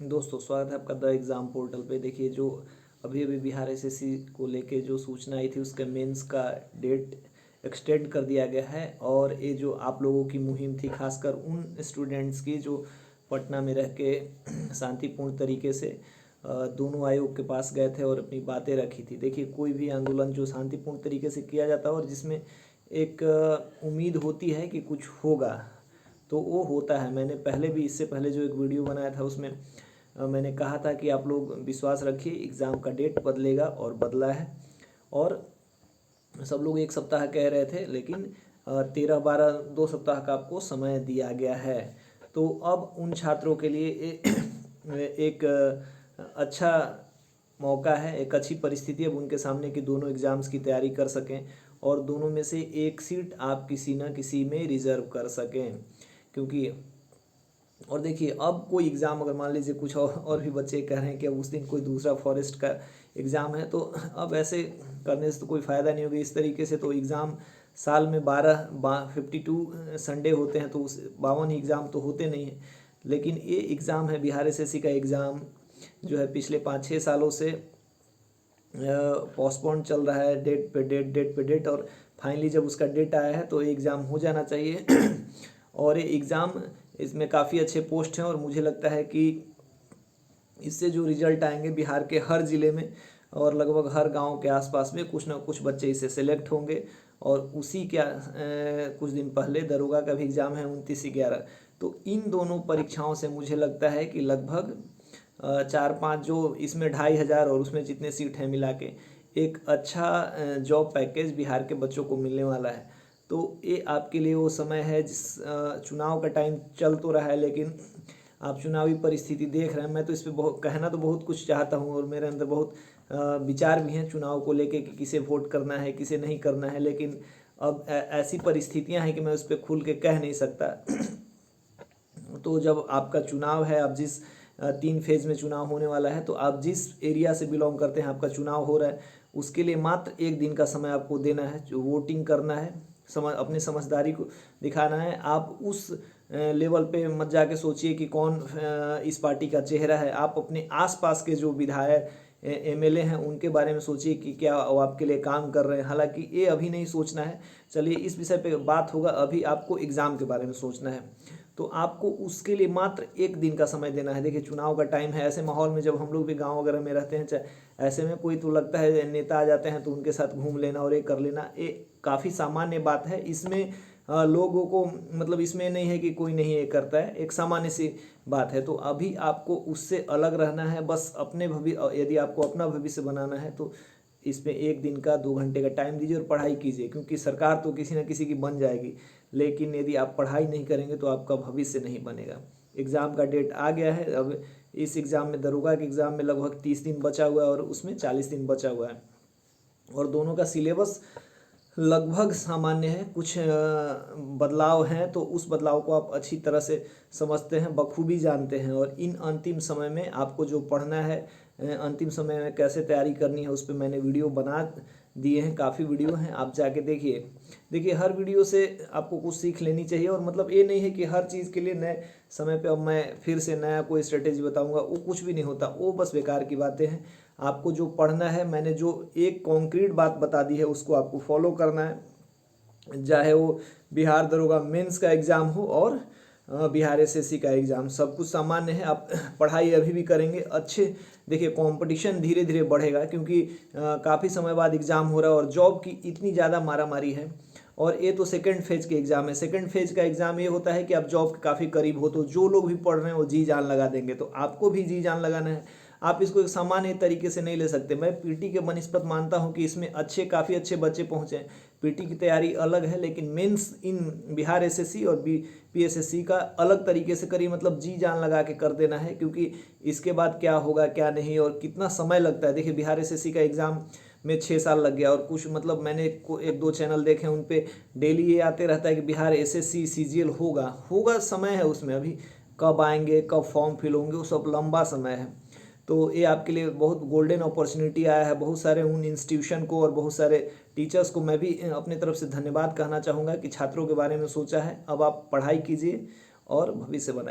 दोस्तों स्वागत है आपका द एग्ज़ाम पोर्टल पे। देखिए जो अभी अभी बिहार एसएससी को लेके जो सूचना आई थी उसके मेंस का डेट एक्सटेंड कर दिया गया है। और ये जो आप लोगों की मुहिम थी खासकर उन स्टूडेंट्स की जो पटना में रह के शांतिपूर्ण तरीके से दोनों आयोग के पास गए थे और अपनी बातें रखी थी। देखिए कोई भी आंदोलन जो शांतिपूर्ण तरीके से किया जाता है और जिसमें एक उम्मीद होती है कि कुछ होगा तो वो होता है। मैंने पहले भी इससे पहले जो एक वीडियो बनाया था उसमें मैंने कहा था कि आप लोग विश्वास रखिए एग्ज़ाम का डेट बदलेगा और बदला है। और सब लोग एक सप्ताह कह रहे थे लेकिन 13-12 2 सप्ताह का आपको समय दिया गया है। तो अब उन छात्रों के लिए एक अच्छा मौका है, एक अच्छी परिस्थिति अब उनके सामने कि दोनों एग्ज़ाम्स की तैयारी कर सकें और दोनों में से एक सीट आप किसी न किसी में रिज़र्व कर सकें। क्योंकि और देखिए अब कोई एग्ज़ाम अगर मान लीजिए कुछ और भी बच्चे कह रहे हैं कि अब उस दिन कोई दूसरा फॉरेस्ट का एग्ज़ाम है तो अब ऐसे करने से तो कोई फ़ायदा नहीं होगा। इस तरीके से तो एग्ज़ाम साल में 52 संडे होते हैं तो उस 52 एग्ज़ाम तो होते नहीं हैं। लेकिन ये एग्ज़ाम है बिहार एसएससी का एग्ज़ाम जो है पिछले 5-6 सालों से पोस्टपोन चल रहा है, डेट पे डेट और फाइनली जब उसका डेट आया है तो ये एग्ज़ाम हो जाना चाहिए। और ये एग्ज़ाम इसमें काफ़ी अच्छे पोस्ट हैं और मुझे लगता है कि इससे जो रिज़ल्ट आएंगे बिहार के हर ज़िले में और लगभग हर गांव के आसपास में कुछ ना कुछ बच्चे इससे सेलेक्ट होंगे। और उसी क्या कुछ दिन पहले दरोगा का भी एग्ज़ाम है 29/11। तो इन दोनों परीक्षाओं से मुझे लगता है कि लगभग 4-5 जो इसमें 2500 और उसमें जितने सीट हैं मिला के एक अच्छा जॉब पैकेज बिहार के बच्चों को मिलने वाला है। तो ये आपके लिए वो समय है जिस चुनाव का टाइम चल तो रहा है लेकिन आप चुनावी परिस्थिति देख रहे हैं। मैं तो इस पर बहुत कहना तो बहुत कुछ चाहता हूँ और मेरे अंदर बहुत विचार भी हैं चुनाव को लेके कि किसे वोट करना है किसे नहीं करना है। लेकिन अब ऐसी परिस्थितियाँ हैं कि मैं उस पर खुल के कह नहीं सकता। तो जब आपका चुनाव है, आप जिस 3 फेज़ में चुनाव होने वाला है तो आप जिस एरिया से बिलोंग करते हैं आपका चुनाव हो रहा है उसके लिए मात्र 1 दिन का समय आपको देना है। जो वोटिंग करना है, अपनी समझदारी को दिखाना है। आप उस लेवल पे मत जाके सोचिए कि कौन इस पार्टी का चेहरा है। आप अपने आसपास के जो विधायक एमएलए हैं उनके बारे में सोचिए कि क्या वो आपके लिए काम कर रहे हैं। हालांकि ये अभी नहीं सोचना है, चलिए इस विषय पे बात होगा। अभी आपको एग्ज़ाम के बारे में सोचना है तो आपको उसके लिए मात्र 1 दिन का समय देना है। देखिए चुनाव का टाइम है, ऐसे माहौल में जब हम लोग भी गांव वगैरह में रहते हैं चाहे ऐसे में कोई तो लगता है नेता आ जाते हैं तो उनके साथ घूम लेना और ये कर लेना, ये काफ़ी सामान्य बात है। इसमें लोगों को मतलब इसमें नहीं है कि कोई नहीं ये करता है, एक सामान्य सी बात है। तो अभी आपको उससे अलग रहना है। बस अपने यदि आपको अपना भविष्य बनाना है तो इसमें 1 दिन का 2 घंटे का टाइम दीजिए और पढ़ाई कीजिए। क्योंकि सरकार तो किसी न किसी की बन जाएगी लेकिन यदि आप पढ़ाई नहीं करेंगे तो आपका भविष्य नहीं बनेगा। एग्ज़ाम का डेट आ गया है। अब इस एग्ज़ाम में दरोगा के एग्ज़ाम में लगभग 30 दिन बचा हुआ है और उसमें 40 दिन बचा हुआ है और दोनों का सिलेबस लगभग सामान्य है। कुछ बदलाव हैं तो उस बदलाव को आप अच्छी तरह से समझते हैं, बखूबी जानते हैं। और इन अंतिम समय में आपको जो पढ़ना है, अंतिम समय में कैसे तैयारी करनी है उस पर मैंने वीडियो बना दिए हैं, काफ़ी वीडियो हैं, आप जाके देखिए हर वीडियो से आपको कुछ सीख लेनी चाहिए। और मतलब ये नहीं है कि हर चीज़ के लिए नए समय पे अब मैं फिर से नया कोई स्ट्रेटेजी बताऊंगा, वो कुछ भी नहीं होता, वो बस बेकार की बातें हैं। आपको जो पढ़ना है, मैंने जो एक कॉन्क्रीट बात बता दी है उसको आपको फॉलो करना है। चाहे वो बिहार दरोगा मेंस का एग्ज़ाम हो और बिहार एसएससी का एग्ज़ाम, सब कुछ सामान्य है। आप पढ़ाई अभी भी करेंगे अच्छे। देखिए कंपटीशन धीरे धीरे बढ़ेगा क्योंकि काफ़ी समय बाद एग्ज़ाम हो रहा है और जॉब की इतनी ज़्यादा मारामारी है। और ये तो सेकंड फेज के एग्ज़ाम है। सेकंड फेज का एग्ज़ाम ये होता है कि आप जॉब के काफ़ी करीब हो तो जो लोग भी पढ़ रहे हैं वो जी जान लगा देंगे, तो आपको भी जी जान लगाना है। आप इसको एक सामान्य तरीके से नहीं ले सकते। मैं पीटी के बनिस्पत मानता हूं कि इसमें काफ़ी अच्छे बच्चे पहुंचे हैं। पीटी की तैयारी अलग है लेकिन मेंस इन बिहार एसएससी और पीएसएससी का अलग तरीके से करिए, मतलब जी जान लगा के कर देना है। क्योंकि इसके बाद क्या होगा क्या नहीं और कितना समय लगता है। देखिए बिहार एसएससी का एग्ज़ाम में 6 साल लग गया और कुछ मतलब मैंने 1-2 चैनल देखे हैं उन पे डेली ये आते रहता है कि बिहार एसएससी सीजीएल होगा। समय है उसमें, अभी कब आएंगे कब फॉर्म फिल होंगे वो सब लंबा समय है। तो ये आपके लिए बहुत गोल्डन अपॉर्चुनिटी आया है। बहुत सारे उन इंस्टीट्यूशन को और बहुत सारे टीचर्स को मैं भी अपने तरफ से धन्यवाद कहना चाहूँगा कि छात्रों के बारे में सोचा है। अब आप पढ़ाई कीजिए और भविष्य बनाइए।